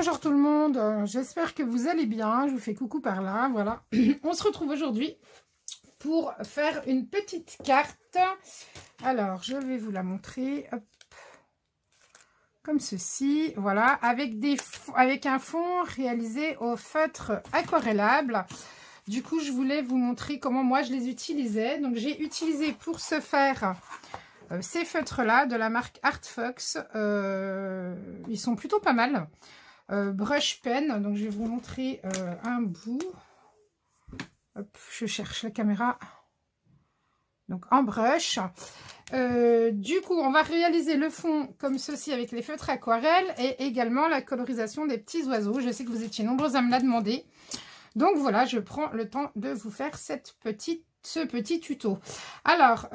Bonjour tout le monde, j'espère que vous allez bien, je vous fais coucou par là, voilà. On se retrouve aujourd'hui pour faire une petite carte. Alors, je vais vous la montrer, hop, comme ceci, voilà, avec un fond réalisé au feutre aquarellable. Du coup, je voulais vous montrer comment moi je les utilisais. Donc, j'ai utilisé pour ce faire ces feutres-là de la marque Artfox. Ils sont plutôt pas mal. Brush pen, donc je vais vous montrer un bout. Hop, je cherche la caméra. Donc en brush. Du coup, on va réaliser le fond comme ceci avec les feutres aquarelles et également la colorisation des petits oiseaux. Je sais que vous étiez nombreux à me la demander. Donc voilà, je prends le temps de vous faire ce petit tuto. Alors,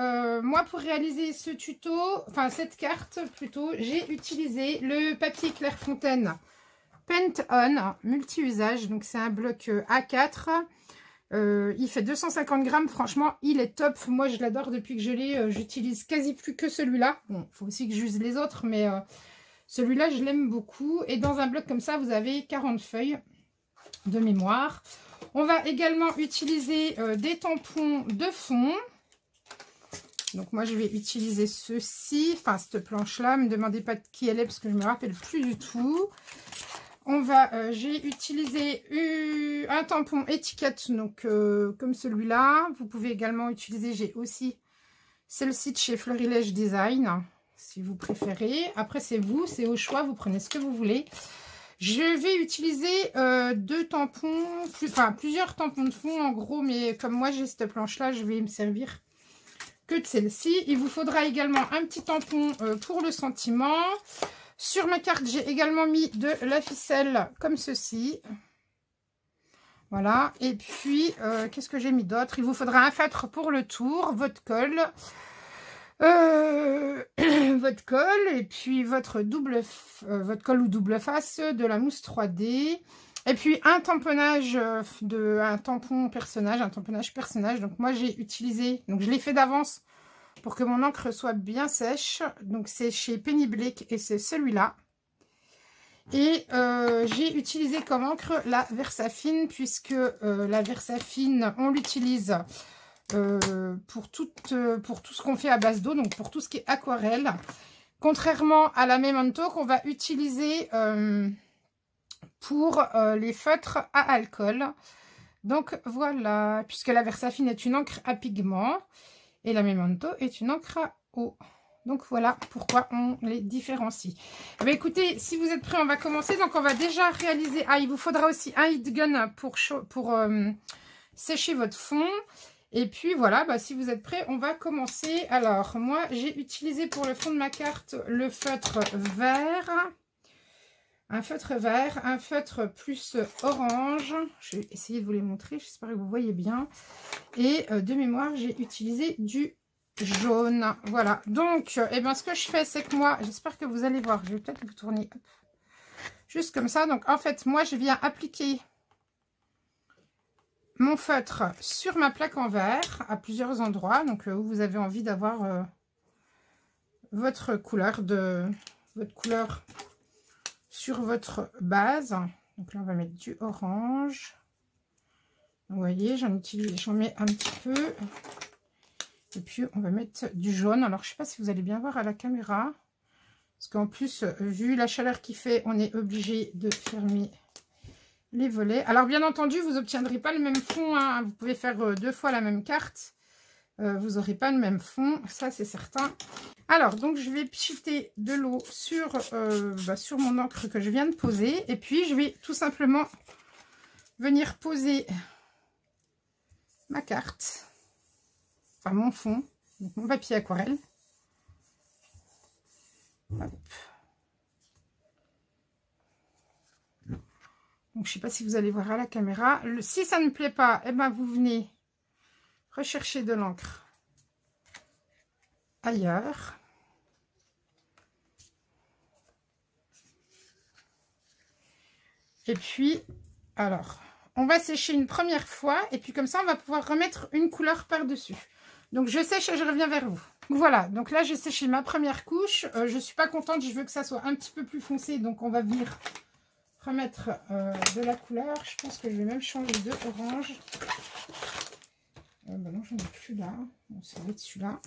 moi pour réaliser ce tuto, enfin cette carte plutôt, j'ai utilisé le papier Clairefontaine Paint On multi-usage. Donc c'est un bloc A4. Il fait 250 grammes. Franchement, il est top. Moi, je l'adore depuis que je l'ai. J'utilise quasi plus que celui-là. Bon, il faut aussi que j'use les autres, mais celui-là, je l'aime beaucoup. Et dans un bloc comme ça, vous avez 40 feuilles de mémoire. On va également utiliser des tampons de fond. Donc moi, je vais utiliser ceci. Enfin, cette planche-là. Ne me demandez pas de qui elle est parce que je ne me rappelle plus du tout. J'ai utilisé un tampon étiquette, donc comme celui-là. Vous pouvez également utiliser, j'ai aussi celle-ci de chez Florilège Design, si vous préférez. Après, c'est vous, c'est au choix, vous prenez ce que vous voulez. Je vais utiliser plusieurs tampons de fond en gros, mais comme moi j'ai cette planche-là, je vais me servir que de celle-ci. Il vous faudra également un petit tampon pour le sentiment. Sur ma carte, j'ai également mis de la ficelle comme ceci. Voilà. Et puis, qu'est-ce que j'ai mis d'autre? Il vous faudra un feutre pour le tour, votre colle. Votre colle. Et puis, votre colle ou double face, de la mousse 3D. Et puis, un tamponnage, un tamponnage personnage. Donc, moi, j'ai utilisé, donc je l'ai fait d'avance pour que mon encre soit bien sèche. Donc c'est chez Penny Blick et c'est celui-là. Et j'ai utilisé comme encre la Versafine, puisque la Versafine, on l'utilise pour tout ce qu'on fait à base d'eau, donc pour tout ce qui est aquarelle. Contrairement à la Memento qu'on va utiliser pour les feutres à alcool. Donc voilà, puisque la Versafine est une encre à pigment. Et la Memento est une encre à eau. Donc voilà pourquoi on les différencie. Eh bien, écoutez, si vous êtes prêts, on va commencer. Donc on va déjà réaliser... Ah, il vous faudra aussi un heat gun pour sécher votre fond. Et puis voilà, bah, si vous êtes prêts, on va commencer. Alors moi, j'ai utilisé pour le fond de ma carte le feutre vert. Un feutre vert, un feutre plus orange. Je vais essayer de vous les montrer, j'espère que vous voyez bien. Et de mémoire, j'ai utilisé du jaune. Voilà, donc eh ben, ce que je fais, c'est que moi, j'espère que vous allez voir, je vais peut-être vous tourner hop, juste comme ça. Donc en fait, moi, je viens appliquer mon feutre sur ma plaque en verre à plusieurs endroits. Donc où vous avez envie d'avoir votre couleur sur votre base. Donc là, on va mettre du orange. Vous voyez, j'en mets un petit peu. Et puis, on va mettre du jaune. Alors, je ne sais pas si vous allez bien voir à la caméra. Parce qu'en plus, vu la chaleur qu'il fait, on est obligé de fermer les volets. Alors, bien entendu, vous n'obtiendrez pas le même fond, hein. Vous pouvez faire 2 fois la même carte. Vous n'aurez pas le même fond. Ça, c'est certain. Alors, donc, je vais pchiter de l'eau sur mon encre que je viens de poser. Et puis, je vais tout simplement venir poser ma carte, enfin mon fond, donc mon papier aquarelle. Hop. Donc, je ne sais pas si vous allez voir à la caméra. Si ça ne plaît pas, eh ben, vous venez rechercher de l'encre ailleurs. Et puis, alors, on va sécher une première fois. Et puis, comme ça, on va pouvoir remettre une couleur par-dessus. Donc, je sèche et je reviens vers vous. Voilà, donc là, j'ai séché ma première couche. Je ne suis pas contente, je veux que ça soit un petit peu plus foncé. Donc, on va venir remettre de la couleur. Je pense que je vais même changer de orange. Bah non, j'en ai plus là. Bon, ça va être celui-là.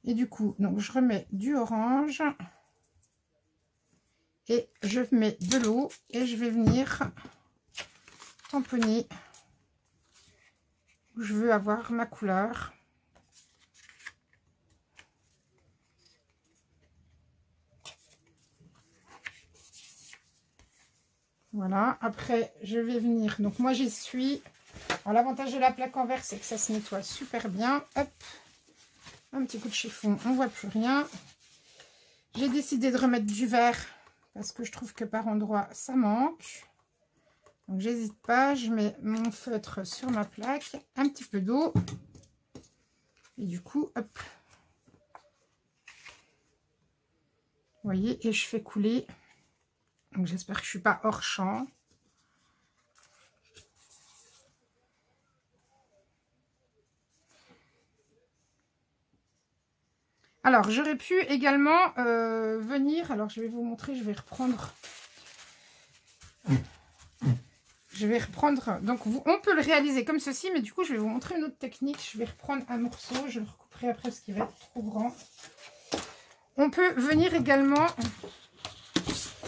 Et du coup, donc je remets du orange. Et je mets de l'eau. Et je vais venir tamponner où je veux avoir ma couleur. Voilà, après je vais venir, donc moi j'essuie. Alors l'avantage de la plaque en verre, c'est que ça se nettoie super bien. Hop, un petit coup de chiffon, on voit plus rien. J'ai décidé de remettre du verre parce que je trouve que par endroit ça manque. Donc j'hésite pas, je mets mon feutre sur ma plaque, un petit peu d'eau. Et du coup, hop. Vous voyez, et je fais couler. Donc j'espère que je ne suis pas hors champ. Alors j'aurais pu également venir. Alors je vais vous montrer, je vais reprendre. Donc on peut le réaliser comme ceci, mais du coup je vais vous montrer une autre technique. Je vais reprendre un morceau, je le recouperai après parce qu'il va être trop grand. On peut venir également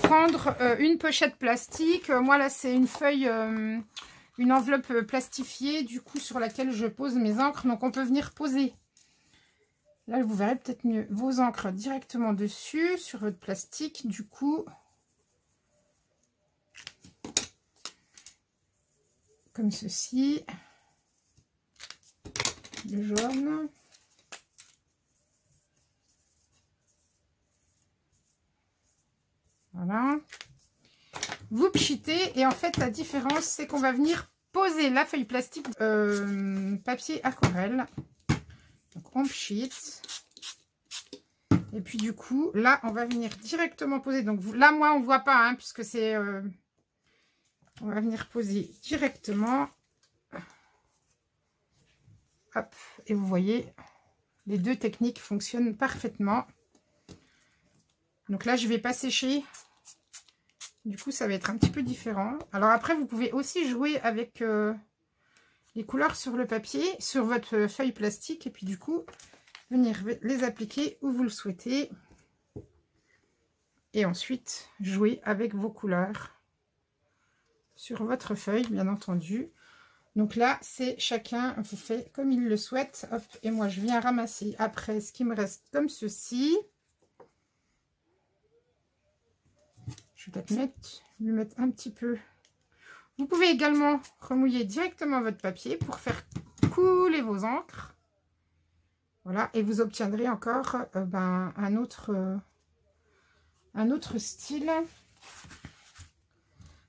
prendre une pochette plastique. Moi là c'est une feuille, une enveloppe plastifiée du coup sur laquelle je pose mes encres. Donc on peut venir poser, là vous verrez peut-être mieux, vos encres directement dessus sur votre plastique. Du coup comme ceci, le jaune. Voilà. Vous pchitez et en fait la différence c'est qu'on va venir poser la feuille plastique papier aquarelle. Donc on pchite. Et puis du coup là on va venir directement poser. Donc là moi on voit pas hein, puisque c'est... on va venir poser directement. Hop. Et vous voyez les deux techniques fonctionnent parfaitement. Donc là je vais pas sécher. Du coup, ça va être un petit peu différent. Alors après, vous pouvez aussi jouer avec les couleurs sur le papier, sur votre feuille plastique. Et puis du coup, venir les appliquer où vous le souhaitez. Et ensuite, jouer avec vos couleurs sur votre feuille, bien entendu. Donc là, c'est chacun vous fait comme il le souhaite. Hop, et moi, je viens ramasser après ce qui me reste comme ceci. Je vais peut-être lui mettre un petit peu. Vous pouvez également remouiller directement votre papier pour faire couler vos encres. Voilà, et vous obtiendrez encore un autre style.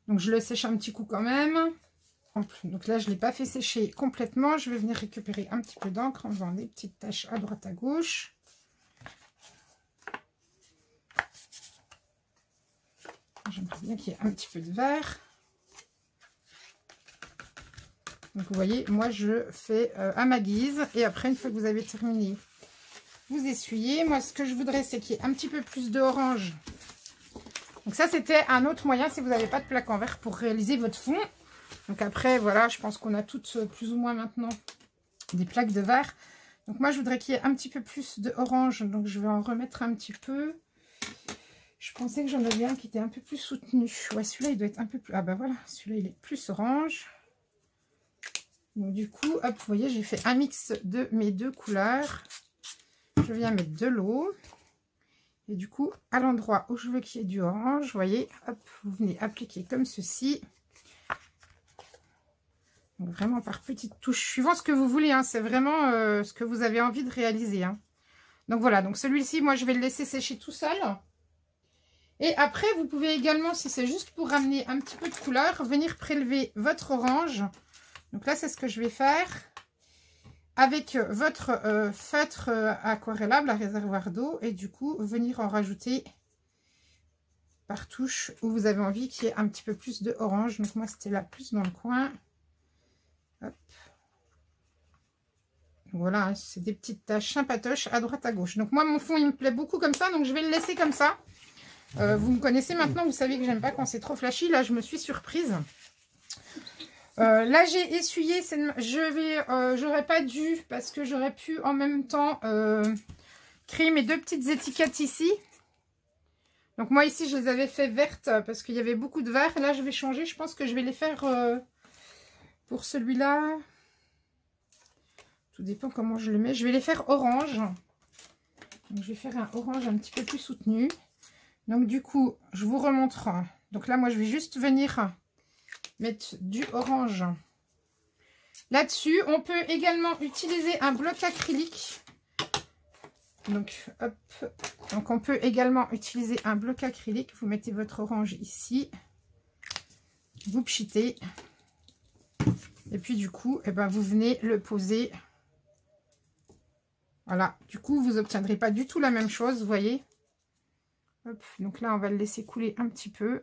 Donc je le sèche un petit coup quand même. Donc là, je ne l'ai pas fait sécher complètement. Je vais venir récupérer un petit peu d'encre en faisant des petites taches à droite à gauche. J'aimerais bien qu'il y ait un petit peu de vert. Donc vous voyez, moi je fais à ma guise. Et après, une fois que vous avez terminé, vous essuyez. Moi, ce que je voudrais, c'est qu'il y ait un petit peu plus d'orange. Donc ça, c'était un autre moyen si vous n'avez pas de plaque en verre pour réaliser votre fond. Donc après, voilà, je pense qu'on a toutes plus ou moins maintenant des plaques de verre. Donc moi, je voudrais qu'il y ait un petit peu plus d'orange. Donc je vais en remettre un petit peu. Je pensais que j'en avais un qui était un peu plus soutenu. Ouais, celui-là, il doit être un peu plus... Ah bah voilà, celui-là, il est plus orange. Donc du coup, hop, vous voyez, j'ai fait un mix de mes deux couleurs. Je viens mettre de l'eau. Et du coup, à l'endroit où je veux qu'il y ait du orange, vous voyez, hop, vous venez appliquer comme ceci. Donc vraiment par petites touches, suivant ce que vous voulez, hein, c'est vraiment ce que vous avez envie de réaliser. Hein. Donc voilà, donc celui-ci, moi, je vais le laisser sécher tout seul. Et après, vous pouvez également, si c'est juste pour ramener un petit peu de couleur, venir prélever votre orange. Donc là, c'est ce que je vais faire. Avec votre feutre aquarellable à réservoir d'eau. Et du coup, venir en rajouter par touche où vous avez envie qu'il y ait un petit peu plus de orange. Donc moi, c'était là plus dans le coin. Hop. Voilà, c'est des petites taches sympatoches à droite à gauche. Donc moi, mon fond, il me plaît beaucoup comme ça. Donc je vais le laisser comme ça. Vous me connaissez maintenant, vous savez que j'aime pas quand c'est trop flashy. Là, je me suis surprise. Là, j'ai essuyé. J'aurais pas dû parce que j'aurais pu en même temps créer mes 2 petites étiquettes ici. Donc moi ici, je les avais fait vertes parce qu'il y avait beaucoup de vert. Là, je vais changer. Je pense que je vais les faire pour celui-là. Tout dépend comment je le mets. Je vais les faire orange. Donc, je vais faire un orange un petit peu plus soutenu. Donc du coup, je vous remontre. Donc là, moi, je vais juste venir mettre du orange là-dessus. On peut également utiliser un bloc acrylique. Donc, hop. Donc, on peut également utiliser un bloc acrylique. Vous mettez votre orange ici. Vous pchitez. Et puis, du coup, eh ben, vous venez le poser. Voilà. Du coup, vous n'obtiendrez pas du tout la même chose, vous voyez. Hop. Donc là, on va le laisser couler un petit peu.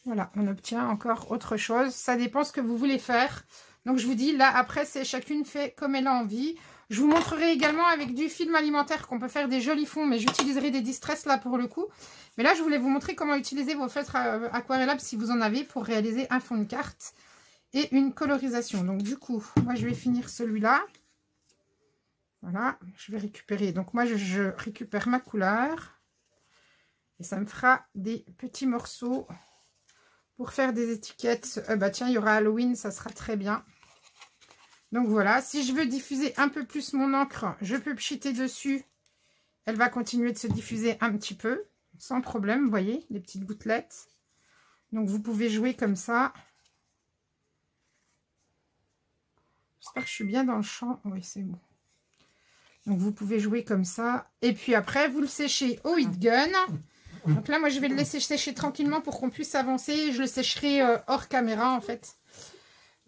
Voilà, on obtient encore autre chose. Ça dépend ce que vous voulez faire. Donc, je vous dis, là, après, c'est chacune fait comme elle a envie. Je vous montrerai également avec du film alimentaire qu'on peut faire des jolis fonds, mais j'utiliserai des distress là pour le coup. Mais là, je voulais vous montrer comment utiliser vos feutres aquarellables si vous en avez pour réaliser un fond de carte et une colorisation. Donc, du coup, moi, je vais finir celui-là. Voilà, je vais récupérer. Donc, moi, je récupère ma couleur et ça me fera des petits morceaux pour faire des étiquettes. Bah tiens, il y aura Halloween, ça sera très bien. Donc voilà, si je veux diffuser un peu plus mon encre, je peux pchiter dessus. Elle va continuer de se diffuser un petit peu, sans problème, vous voyez, les petites gouttelettes. Donc vous pouvez jouer comme ça. J'espère que je suis bien dans le champ. Oui, c'est bon. Donc vous pouvez jouer comme ça. Et puis après, vous le séchez au heat gun. Donc là, moi, je vais le laisser sécher tranquillement pour qu'on puisse avancer. Je le sécherai hors caméra, en fait.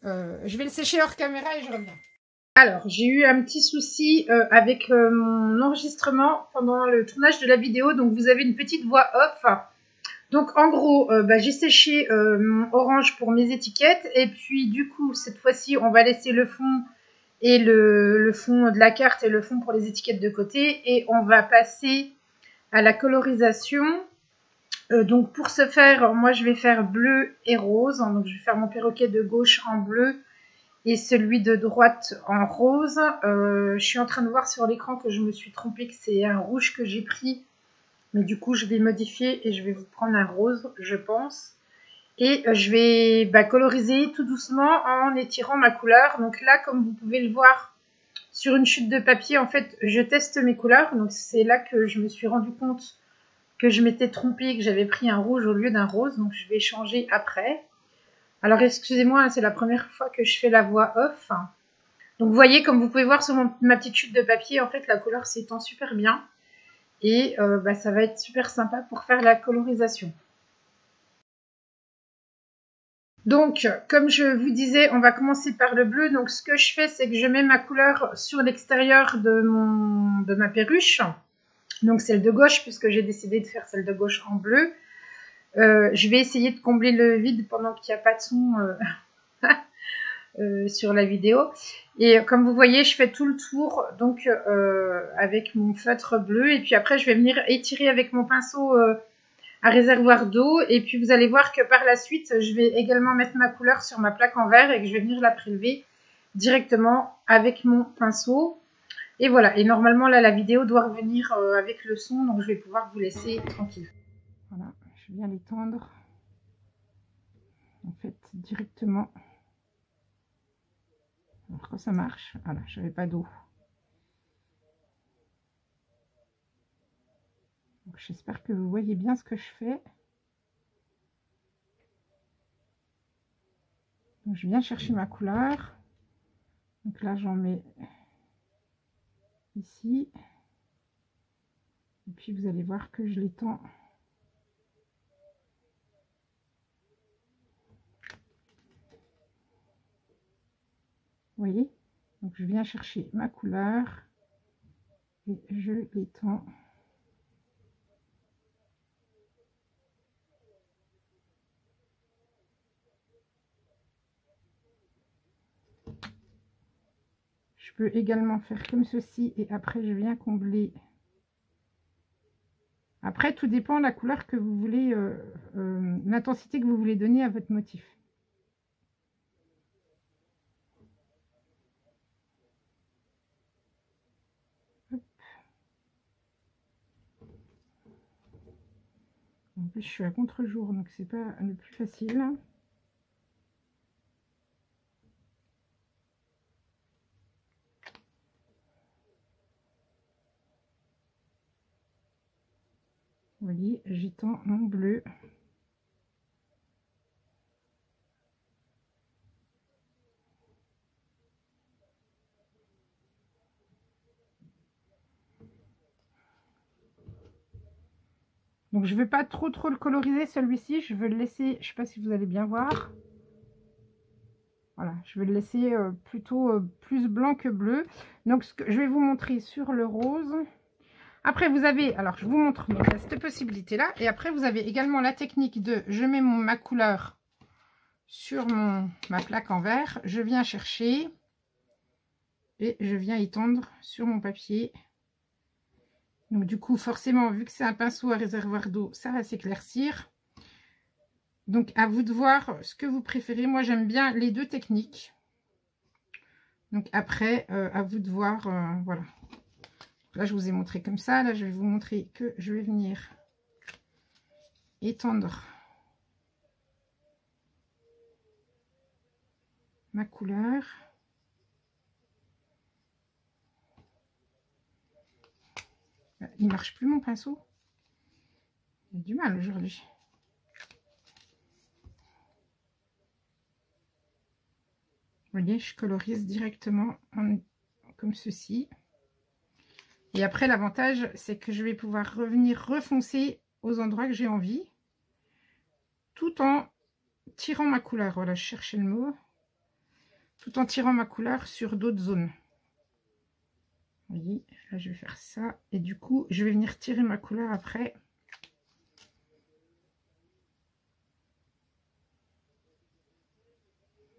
Je vais le sécher hors caméra et je reviens. Alors, j'ai eu un petit souci avec mon enregistrement pendant le tournage de la vidéo. Donc, vous avez une petite voix off. Donc, en gros, j'ai séché mon orange pour mes étiquettes. Et puis, du coup, cette fois-ci, on va laisser le fond et le fond de la carte et le fond pour les étiquettes de côté. Et on va passer à la colorisation. Donc pour ce faire, moi je vais faire bleu et rose. Donc je vais faire mon perroquet de gauche en bleu et celui de droite en rose. Je suis en train de voir sur l'écran que je me suis trompée, que c'est un rouge que j'ai pris. Mais du coup je vais modifier et je vais vous prendre un rose, je pense. Et je vais coloriser tout doucement en étirant ma couleur. Donc là, comme vous pouvez le voir sur une chute de papier, en fait, je teste mes couleurs. Donc c'est là que je me suis rendu compte que je m'étais trompée, que j'avais pris un rouge au lieu d'un rose, donc je vais changer après. Alors excusez-moi, c'est la première fois que je fais la voix off. Donc vous voyez, comme vous pouvez voir sur ma petite chute de papier, en fait la couleur s'étend super bien. Et ça va être super sympa pour faire la colorisation. Donc, comme je vous disais, on va commencer par le bleu. Donc ce que je fais, c'est que je mets ma couleur sur l'extérieur de ma perruche. Donc celle de gauche, puisque j'ai décidé de faire celle de gauche en bleu. Je vais essayer de combler le vide pendant qu'il n'y a pas de son sur la vidéo. Et comme vous voyez, je fais tout le tour donc avec mon feutre bleu. Et puis après, je vais venir étirer avec mon pinceau à réservoir d'eau. Et puis vous allez voir que par la suite, je vais également mettre ma couleur sur ma plaque en verre et que je vais venir la prélever directement avec mon pinceau. Et voilà, et normalement là la vidéo doit revenir avec le son, donc je vais pouvoir vous laisser tranquille. Voilà, je viens l'étendre en fait directement. Alors quand ça marche, voilà, je n'avais pas d'eau. J'espère que vous voyez bien ce que je fais. Donc, je viens chercher ma couleur. Donc là j'en mets ici. Et puis vous allez voir que je l'étends. Vous voyez? Donc je viens chercher ma couleur et je l'étends. Je peux également faire comme ceci et après je viens combler Après, tout dépend de la couleur que vous voulez, l'intensité que vous voulez donner à votre motif. Hop. En plus, je suis à contre-jour, donc c'est pas le plus facile. Vous voyez, j'étends mon bleu. Donc je ne vais pas trop le coloriser celui-ci, je vais le laisser, je ne sais pas si vous allez bien voir. Voilà, je vais le laisser plutôt plus blanc que bleu. Donc ce que je vais vous montrer sur le rose. Après vous avez, alors je vous montre cette possibilité-là. Et après vous avez également la technique de, je mets ma couleur sur ma plaque en verre. Je viens chercher et je viens étendre sur mon papier. Donc du coup, forcément, vu que c'est un pinceau à réservoir d'eau, ça va s'éclaircir. Donc à vous de voir ce que vous préférez. Moi, j'aime bien les deux techniques. Donc après, à vous de voir, voilà. Là, je vous ai montré comme ça. Là, je vais vous montrer que je vais venir étendre ma couleur. Il ne marche plus mon pinceau. J'ai du mal aujourd'hui. Vous voyez, je colorise directement comme ceci. Et après, l'avantage, c'est que je vais pouvoir revenir refoncer aux endroits que j'ai envie, tout en tirant ma couleur. Voilà, je cherchais le mot. Tout en tirant ma couleur sur d'autres zones. Vous voyez, là, je vais faire ça. Et du coup, je vais venir tirer ma couleur après.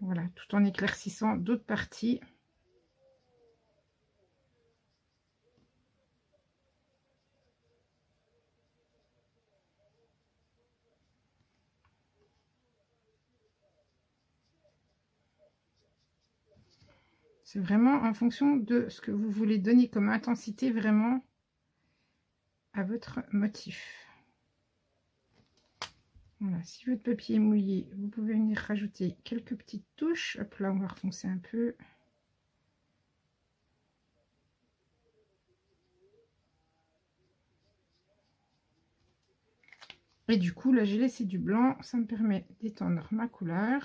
Voilà, tout en éclaircissant d'autres parties. C'est vraiment en fonction de ce que vous voulez donner comme intensité vraiment à votre motif. Voilà, si votre papier est mouillé, vous pouvez venir rajouter quelques petites touches. Hop là, on va refoncer un peu. Et du coup, là, j'ai laissé du blanc. Ça me permet d'étendre ma couleur.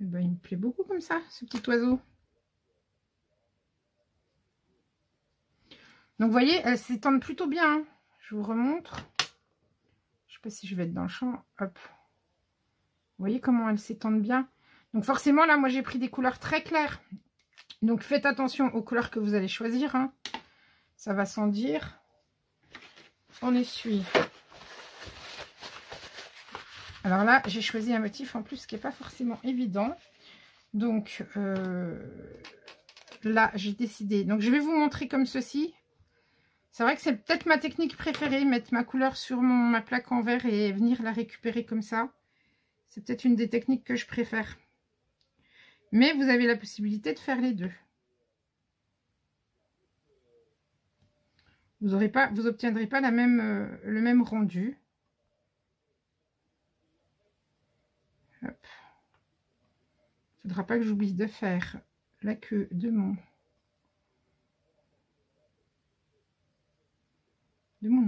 Et ben, il me plaît beaucoup comme ça, ce petit oiseau. Donc, vous voyez, elles s'étendent plutôt bien. Hein. Je vous remontre. Je ne sais pas si je vais être dans le champ. Hop. Vous voyez comment elles s'étendent bien. Donc, forcément, là, moi, j'ai pris des couleurs très claires. Donc, faites attention aux couleurs que vous allez choisir. Hein. Ça va sans dire. On essuie. Alors là, j'ai choisi un motif en plus qui n'est pas forcément évident. Donc, là, j'ai décidé. Donc, je vais vous montrer comme ceci. C'est vrai que c'est peut-être ma technique préférée, mettre ma couleur sur ma plaque en verre et venir la récupérer comme ça. C'est peut-être une des techniques que je préfère. Mais vous avez la possibilité de faire les deux. Vous n'obtiendrez pas le même rendu. Il ne faudra pas que j'oublie de faire la queue de mon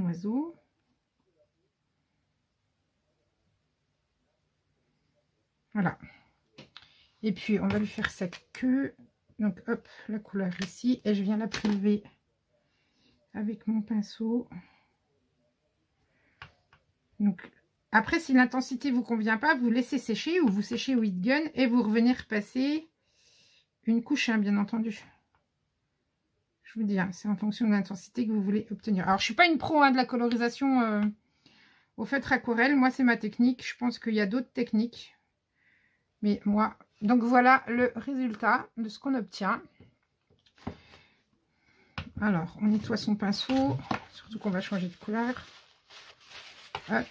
oiseau. Voilà. Et puis, on va lui faire sa queue. Donc, hop, la couleur ici. Et je viens la prélever avec mon pinceau. Donc, après, si l'intensité ne vous convient pas, vous laissez sécher ou vous séchez au heat gun et vous revenez repasser une couche, hein, bien entendu. Je vous dis, hein, c'est en fonction de l'intensité que vous voulez obtenir. Alors, je ne suis pas une pro hein, de la colorisation au feutre aquarelle. Moi, c'est ma technique. Je pense qu'il y a d'autres techniques. Mais moi, donc voilà le résultat de ce qu'on obtient. Alors, on nettoie son pinceau, surtout qu'on va changer de couleur. Hop.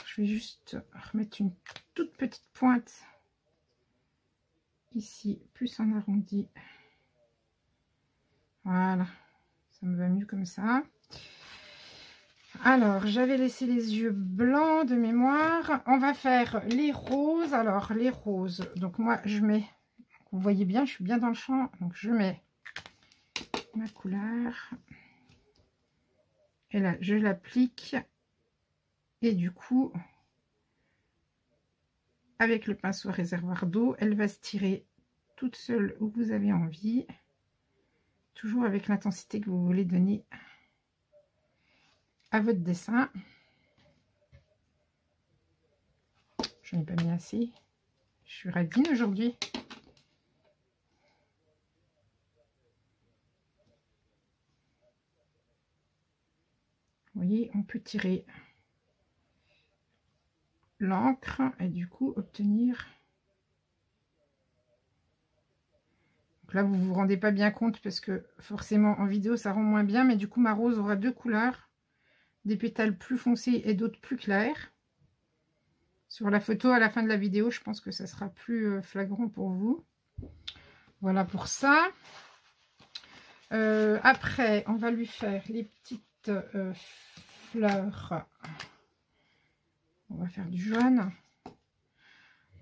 Je vais juste remettre une toute petite pointe ici, plus en arrondi. Voilà, ça me va mieux comme ça. Alors, j'avais laissé les yeux blancs de mémoire. On va faire les roses. Alors, les roses. Donc, moi, je mets... Vous voyez bien, je suis bien dans le champ. Donc, je mets ma couleur. Et là, je l'applique. Et du coup, avec le pinceau réservoir d'eau, elle va se tirer toute seule où vous avez envie. Toujours avec l'intensité que vous voulez donner à votre dessin. Je n'ai pas mis assez. Je suis radine aujourd'hui. Vous voyez, on peut tirer l'encre et du coup obtenir... Donc là, vous ne vous rendez pas bien compte parce que forcément en vidéo ça rend moins bien, mais du coup ma rose aura deux couleurs, des pétales plus foncés et d'autres plus clairs. Sur la photo à la fin de la vidéo, je pense que ça sera plus flagrant pour vous. Voilà pour ça. Après, on va lui faire les petites fleurs. On va faire du jaune.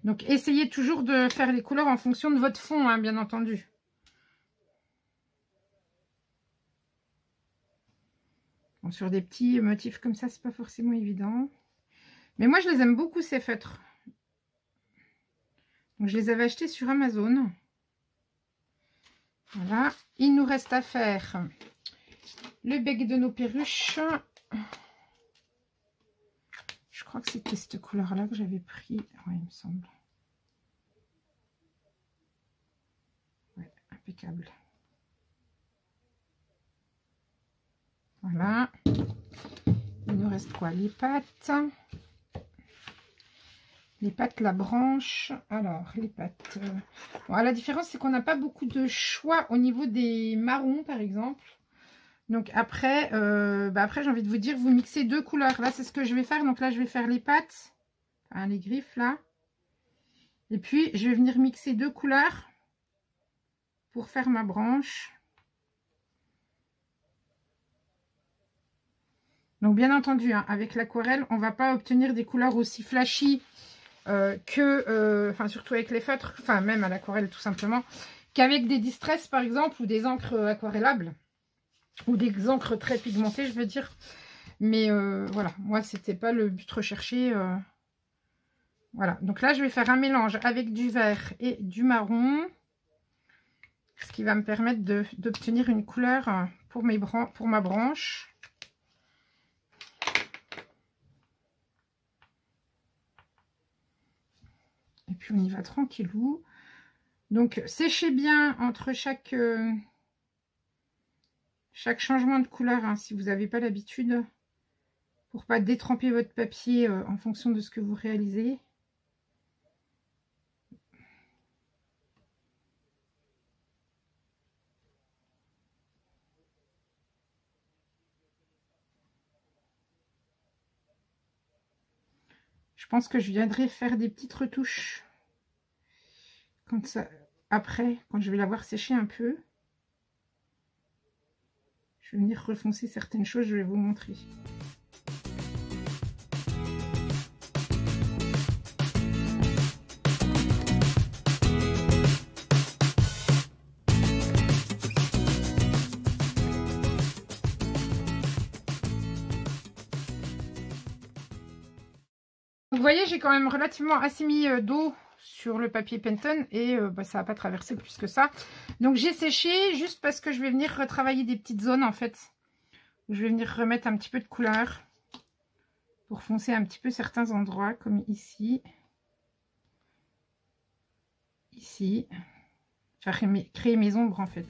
Donc, essayez toujours de faire les couleurs en fonction de votre fond, hein, bien entendu. Bon, sur des petits motifs comme ça, c'est pas forcément évident. Mais moi, je les aime beaucoup, ces feutres. Donc, je les avais achetés sur Amazon. Voilà. Il nous reste à faire le bec de nos perruches. Je crois que c'était cette couleur-là que j'avais pris. Oui, il me semble. Ouais, impeccable. Voilà. Il nous reste quoi? Les pattes. Les pattes, la branche. Alors, les pattes. Bon, la différence, c'est qu'on n'a pas beaucoup de choix au niveau des marrons, par exemple. Donc, après, après j'ai envie de vous dire, vous mixez deux couleurs. Là, c'est ce que je vais faire. Donc là, je vais faire les pattes. Enfin, les griffes, là. Et puis, je vais venir mixer deux couleurs pour faire ma branche. Donc, bien entendu, hein, avec l'aquarelle, on ne va pas obtenir des couleurs aussi flashy enfin surtout avec les feutres, enfin même à l'aquarelle tout simplement, qu'avec des distress par exemple, ou des encres aquarellables, ou des encres très pigmentées, je veux dire. Mais voilà, moi c'était pas le but recherché. Voilà, donc là je vais faire un mélange avec du vert et du marron, ce qui va me permettre d'obtenir une couleur pour ma branche. Et puis on y va tranquillou. Donc séchez bien entre chaque changement de couleur, hein, si vous n'avez pas l'habitude, pour pas détremper votre papier en fonction de ce que vous réalisez. Je pense que je viendrai faire des petites retouches comme ça après, quand je vais l'avoir séché un peu. Je vais venir refoncer certaines choses, je vais vous montrer. Vous voyez, j'ai quand même relativement assez mis d'eau sur le papier Penton et ça n'a pas traversé plus que ça. Donc j'ai séché juste parce que je vais venir retravailler des petites zones en fait. Je vais venir remettre un petit peu de couleur pour foncer un petit peu certains endroits comme ici. Ici. Faire créer mes ombres en fait.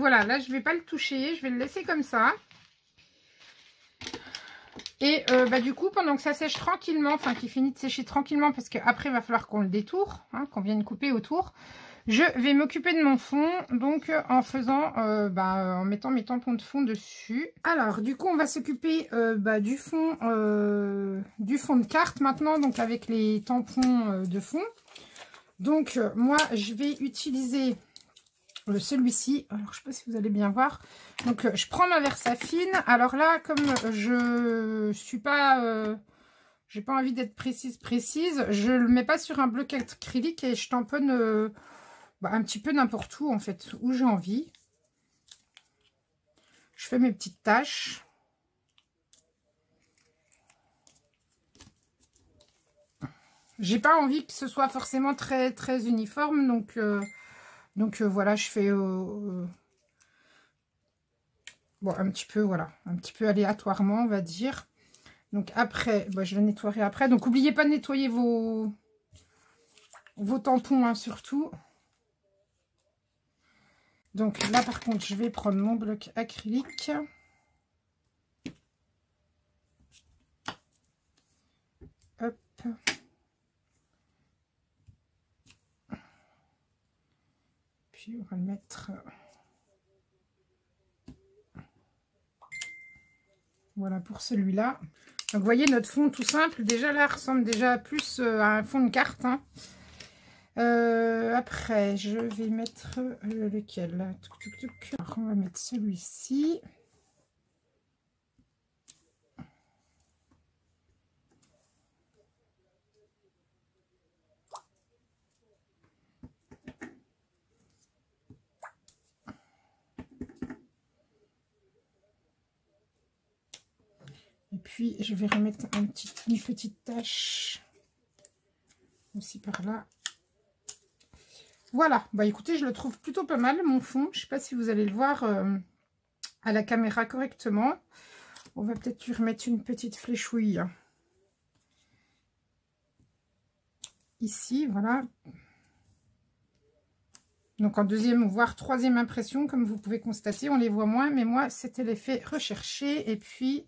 voilà, là je vais pas le toucher, je vais le laisser comme ça. Et du coup, pendant que ça sèche tranquillement, enfin qu'il finit de sécher tranquillement, parce qu'après il va falloir qu'on le détourne, hein, qu'on vienne couper autour, je vais m'occuper de mon fond, donc en faisant, en mettant mes tampons de fond dessus. Alors du coup on va s'occuper du fond de carte maintenant, donc avec les tampons de fond. Donc moi je vais utiliser celui-ci. Alors je sais pas si vous allez bien voir. Donc je prends ma Versafine. Alors là, comme je suis pas j'ai pas envie d'être précise, je le mets pas sur un bloc acrylique et je tamponne un petit peu n'importe où en fait, où j'ai envie. Je fais mes petites taches. J'ai pas envie que ce soit forcément très très uniforme, donc voilà, je fais un petit peu, voilà, un petit peu aléatoirement, on va dire. Donc après, je le nettoierai après. Donc n'oubliez pas de nettoyer vos tampons, hein, surtout. Donc là par contre, je vais prendre mon bloc acrylique. Hop. Puis on va le mettre... Voilà pour celui-là. Donc vous voyez notre fond tout simple, déjà là ressemble déjà plus à un fond de carte. Hein. Après je vais mettre lequel là. Alors, on va mettre celui-ci. Et puis je vais remettre une petite tache aussi par là. Voilà, écoutez, je le trouve plutôt pas mal mon fond. Je ne sais pas si vous allez le voir à la caméra correctement. On va peut-être lui remettre une petite fléchouille ici, voilà. Donc en deuxième voire troisième impression, comme vous pouvez constater, on les voit moins, mais moi c'était l'effet recherché. Et puis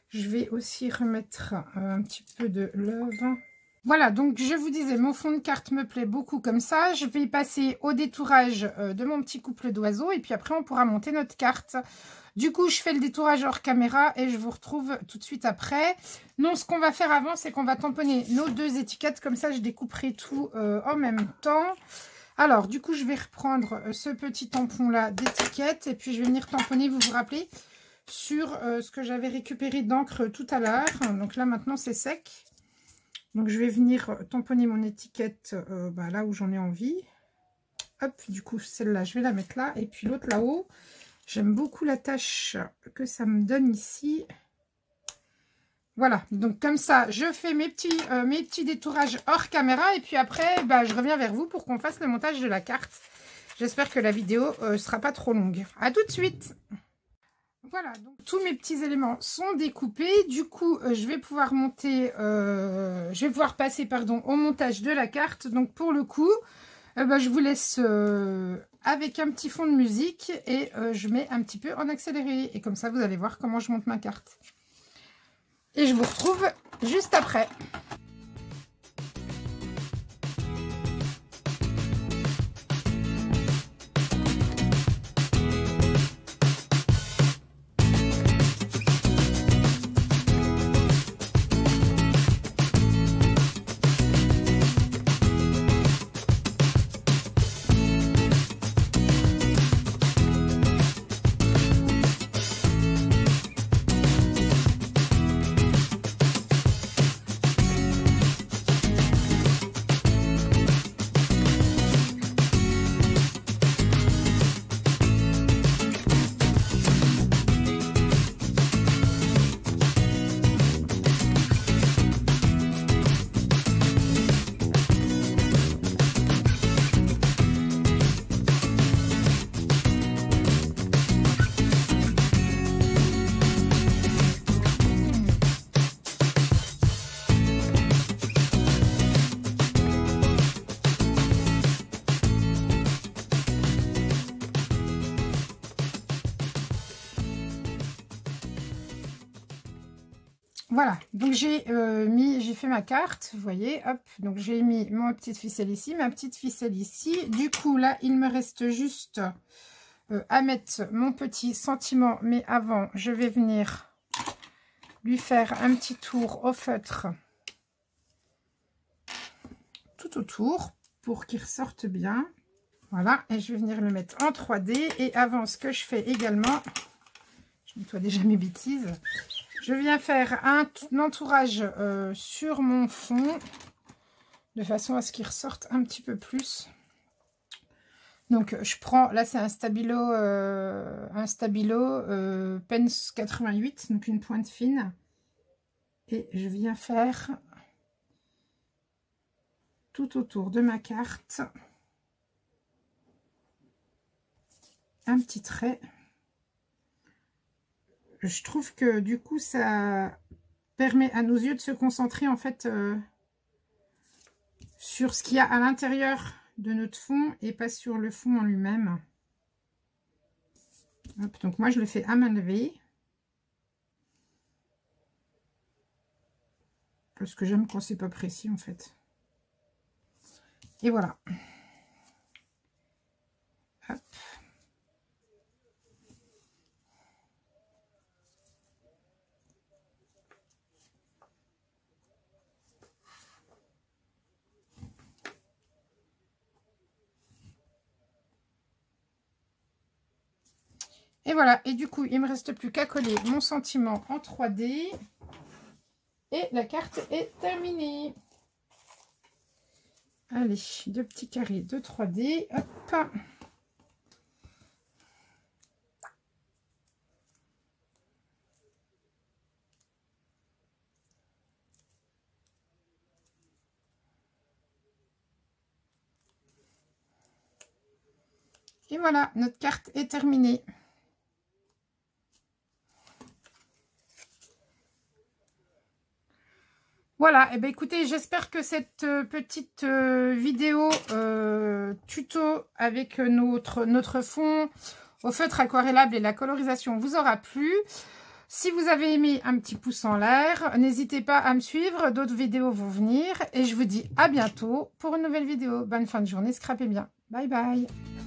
je vais aussi remettre un petit peu de love. Voilà, donc je vous disais, mon fond de carte me plaît beaucoup comme ça. Je vais passer au détourage de mon petit couple d'oiseaux et puis après on pourra monter notre carte. Du coup, je fais le détourage hors caméra et je vous retrouve tout de suite après. Non, ce qu'on va faire avant, c'est qu'on va tamponner nos deux étiquettes. Comme ça, je découperai tout en même temps. Alors, du coup, je vais reprendre ce petit tampon-là d'étiquette et puis je vais venir tamponner, vous vous rappelez, sur ce que j'avais récupéré d'encre tout à l'heure. Donc là, maintenant, c'est sec. Donc je vais venir tamponner mon étiquette là où j'en ai envie. Hop, du coup celle-là je vais la mettre là. Et puis l'autre là-haut. J'aime beaucoup la tache que ça me donne ici. Voilà, donc comme ça je fais mes petits détourages hors caméra. Et puis après je reviens vers vous pour qu'on fasse le montage de la carte. J'espère que la vidéo sera pas trop longue. À tout de suite. Voilà, donc tous mes petits éléments sont découpés. Du coup, je vais pouvoir passer au montage de la carte. Donc pour le coup, je vous laisse avec un petit fond de musique et je mets un petit peu en accéléré. Et comme ça, vous allez voir comment je monte ma carte. Et je vous retrouve juste après. Voilà, donc j'ai fait ma carte, vous voyez, hop, donc j'ai mis ma petite ficelle ici, ma petite ficelle ici. Du coup, là, il me reste juste à mettre mon petit sentiment, mais avant, je vais venir lui faire un petit tour au feutre tout autour pour qu'il ressorte bien. Voilà, et je vais venir le mettre en 3D. Et avant, ce que je fais également, je nettoie déjà mes bêtises. Je viens faire un entourage sur mon fond, de façon à ce qu'il ressorte un petit peu plus. Donc, je prends, là c'est un stabilo Pence 88, donc une pointe fine. Et je viens faire tout autour de ma carte un petit trait. Je trouve que du coup ça permet à nos yeux de se concentrer en fait sur ce qu'il y a à l'intérieur de notre fond et pas sur le fond en lui-même. Donc moi je le fais à main levée parce que j'aime quand c'est pas précis en fait. Et voilà. Hop. Et voilà, et du coup, il ne me reste plus qu'à coller mon sentiment en 3D. Et la carte est terminée. Allez, deux petits carrés de 3D. Hop. Et voilà, notre carte est terminée. Voilà, et bien écoutez, j'espère que cette petite vidéo tuto avec notre fond au feutre aquarellable et la colorisation vous aura plu. Si vous avez aimé, un petit pouce en l'air, n'hésitez pas à me suivre, d'autres vidéos vont venir et je vous dis à bientôt pour une nouvelle vidéo. Bonne fin de journée, scrapez bien. Bye bye.